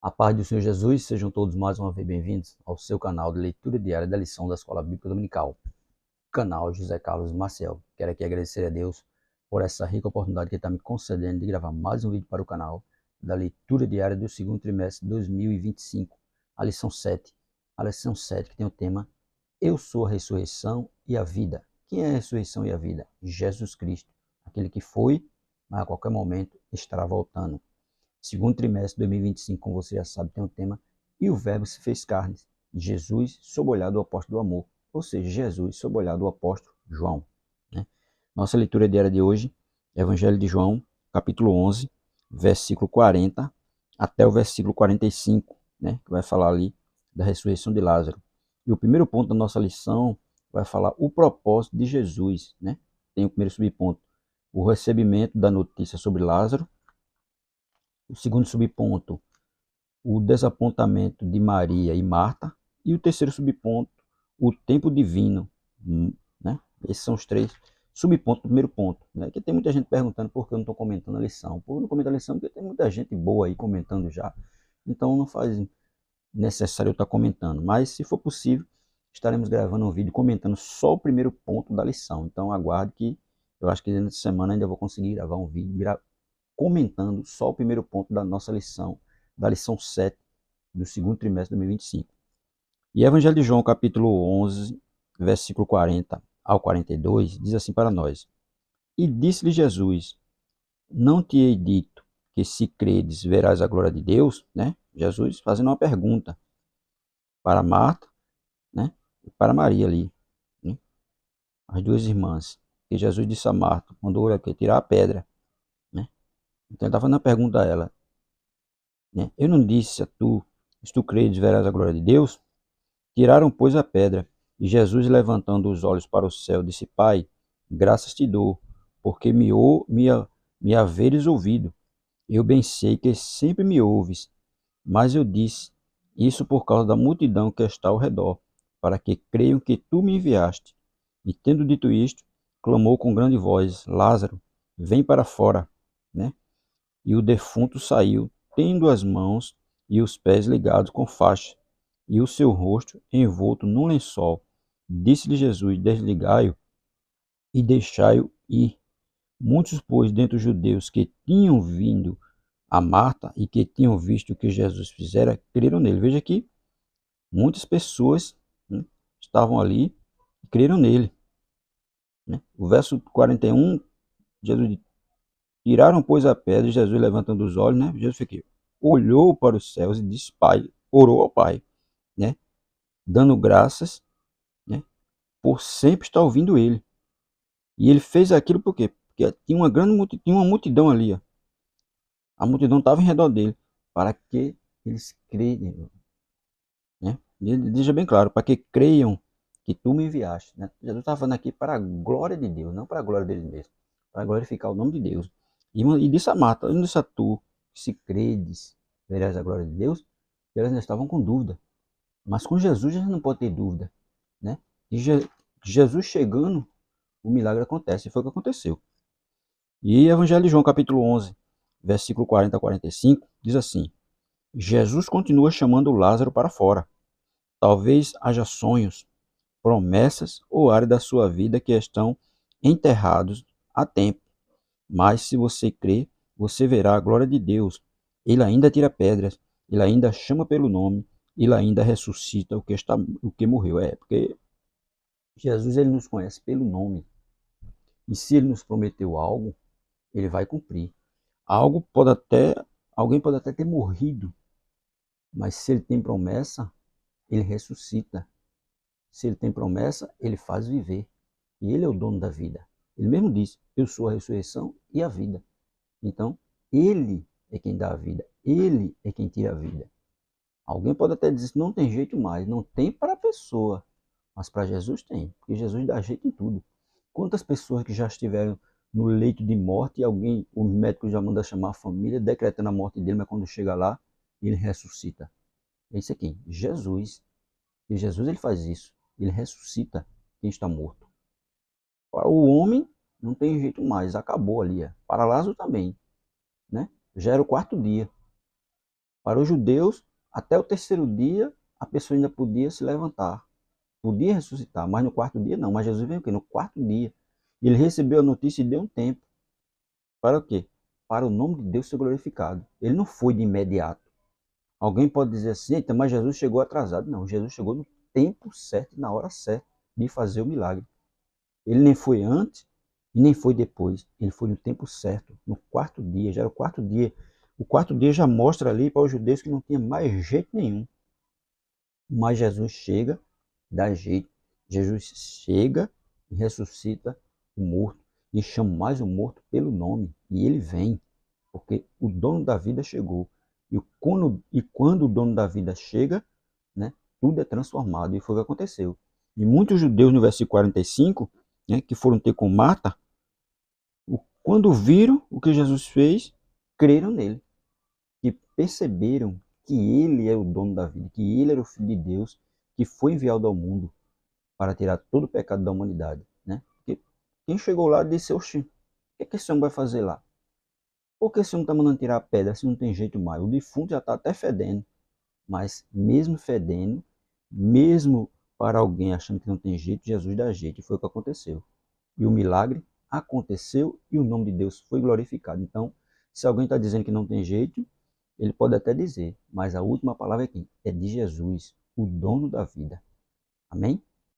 A paz do Senhor Jesus, sejam todos mais uma vez bem-vindos ao seu canal de leitura diária da lição da Escola Bíblica Dominical, canal José Carlos Maciel. Quero aqui agradecer a Deus por essa rica oportunidade que ele está me concedendo de gravar mais um vídeo para o canal da leitura diária do segundo trimestre de 2025, a lição 7. A lição 7 que tem o tema Eu sou a ressurreição e a vida. Quem é a ressurreição e a vida? Jesus Cristo, aquele que foi, mas a qualquer momento estará voltando. Segundo trimestre de 2025, como você já sabe, tem o tema E o Verbo se fez carne. Jesus sob o olhar do apóstolo do amor. Ou seja, Jesus sob o olhar do apóstolo João. Né? Nossa leitura diária de hoje, Evangelho de João, capítulo 11, versículo 40 até o versículo 45, né? Que vai falar ali da ressurreição de Lázaro. E o primeiro ponto da nossa lição vai falar o propósito de Jesus. Né? Tem o primeiro subponto, o recebimento da notícia sobre Lázaro. O segundo subponto, o desapontamento de Maria e Marta. E o terceiro subponto, o tempo divino. Né? Esses são os três subpontos do primeiro ponto. Né? Que tem muita gente perguntando por que eu não estou comentando a lição. Por que eu não comento a lição? Porque tem muita gente boa aí comentando já. Então não faz necessário eu estar comentando. Mas se for possível, estaremos gravando um vídeo comentando só o primeiro ponto da lição. Então aguarde que eu acho que nessa semana ainda vou conseguir gravar um vídeo comentando só o primeiro ponto da nossa lição, da lição 7 do segundo trimestre de 2025. E Evangelho de João, capítulo 11, versículo 40 ao 42, diz assim para nós: E disse-lhe Jesus: Não te hei dito que se credes verás a glória de Deus? Né? Jesus fazendo uma pergunta para Marta, né? E para Maria ali, né? As duas irmãs. E Jesus disse a Marta, mandou aqui tirar a pedra, né? Então ele estava fazendo uma pergunta a ela, né? Eu não disse a tu, se tu credes, verás a glória de Deus? Tiraram, pois, a pedra. E Jesus, levantando os olhos para o céu, disse: Pai, graças te dou, porque me haveres ouvido. Eu bem sei que sempre me ouves, mas eu disse isso por causa da multidão que está ao redor, para que creiam que tu me enviaste. E tendo dito isto, clamou com grande voz: Lázaro, vem para fora, né? E o defunto saiu, tendo as mãos e os pés ligados com faixa, e o seu rosto envolto num lençol. Disse-lhe Jesus: Desligai-o e deixai-o ir. Muitos, pois, dentre os judeus que tinham vindo a Marta e que tinham visto o que Jesus fizera, creram nele. Veja que muitas pessoas, né, estavam ali e creram nele. Né? O verso 41, Jesus diz: Tiraram, pois, a pedra, e Jesus, levantando os olhos, né? Jesus fiquei, olhou para os céus e disse: Pai, orou ao Pai, né? Dando graças, né? Por sempre estar ouvindo ele. E ele fez aquilo por quê? Porque tinha uma grande multidão, tinha uma multidão ali, ó. A multidão estava em redor dele, para que eles creiam, né? Ele deixa bem claro, para que creiam que tu me enviaste, né? Jesus estava falando aqui para a glória de Deus, não para a glória dele mesmo, para glorificar o nome de Deus. E disse a Marta: Eu não disse a tu, se credes, verás a glória de Deus. E elas ainda estavam com dúvida. Mas com Jesus a gente não pode ter dúvida, né? E Jesus chegando, o milagre acontece. E foi o que aconteceu. E Evangelho de João, capítulo 11, versículo 40 a 45, diz assim: Jesus continua chamando Lázaro para fora. Talvez haja sonhos, promessas ou áreas da sua vida que estão enterrados há tempo. Mas se você crer, você verá a glória de Deus. Ele ainda tira pedras, ele ainda chama pelo nome, ele ainda ressuscita o que morreu. É, porque Jesus ele nos conhece pelo nome. E se ele nos prometeu algo, ele vai cumprir. Algo pode até, alguém pode até ter morrido, mas se ele tem promessa, ele ressuscita. Se ele tem promessa, ele faz viver. E ele é o dono da vida. Ele mesmo disse: Eu sou a ressurreição e a vida. Então, ele é quem dá a vida. Ele é quem tira a vida. Alguém pode até dizer que não tem jeito mais. Não tem para a pessoa. Mas para Jesus tem. Porque Jesus dá jeito em tudo. Quantas pessoas que já estiveram no leito de morte e alguém, o médico já manda chamar a família, decretando a morte dele, mas quando chega lá, ele ressuscita. É isso aqui, Jesus. E Jesus ele faz isso. Ele ressuscita quem está morto. Para o homem, não tem jeito mais. Acabou ali. Para Lázaro também. Né? Já era o quarto dia. Para os judeus, até o terceiro dia, a pessoa ainda podia se levantar, podia ressuscitar, mas no quarto dia não. Mas Jesus veio o quê? No quarto dia. Ele recebeu a notícia e deu um tempo. Para o quê? Para o nome de Deus ser glorificado. Ele não foi de imediato. Alguém pode dizer assim, eita, mas Jesus chegou atrasado. Não, Jesus chegou no tempo certo, na hora certa de fazer o milagre. Ele nem foi antes e nem foi depois. Ele foi no tempo certo, no quarto dia. Já era o quarto dia. O quarto dia já mostra ali para os judeus que não tinha mais jeito nenhum. Mas Jesus chega, dá jeito. Jesus chega e ressuscita o morto. E chama mais o morto pelo nome. E ele vem, porque o dono da vida chegou. E quando o dono da vida chega, né, tudo é transformado. E foi o que aconteceu. E muitos judeus, no versículo 45, né, que foram ter com Marta, quando viram o que Jesus fez, creram nele. E perceberam que ele era o dono da vida, que ele era o Filho de Deus, que foi enviado ao mundo para tirar todo o pecado da humanidade. Né? Porque quem chegou lá disse, oxi, o que esse homem vai fazer lá? Por que esse homem está mandando tirar a pedra se não tem jeito mais? O defunto já está até fedendo. Mas mesmo fedendo, mesmo para alguém achando que não tem jeito, Jesus dá jeito. E foi o que aconteceu. E o milagre aconteceu e o nome de Deus foi glorificado. Então, se alguém está dizendo que não tem jeito, ele pode até dizer, mas a última palavra é quem? É de Jesus, o dono da vida. Amém?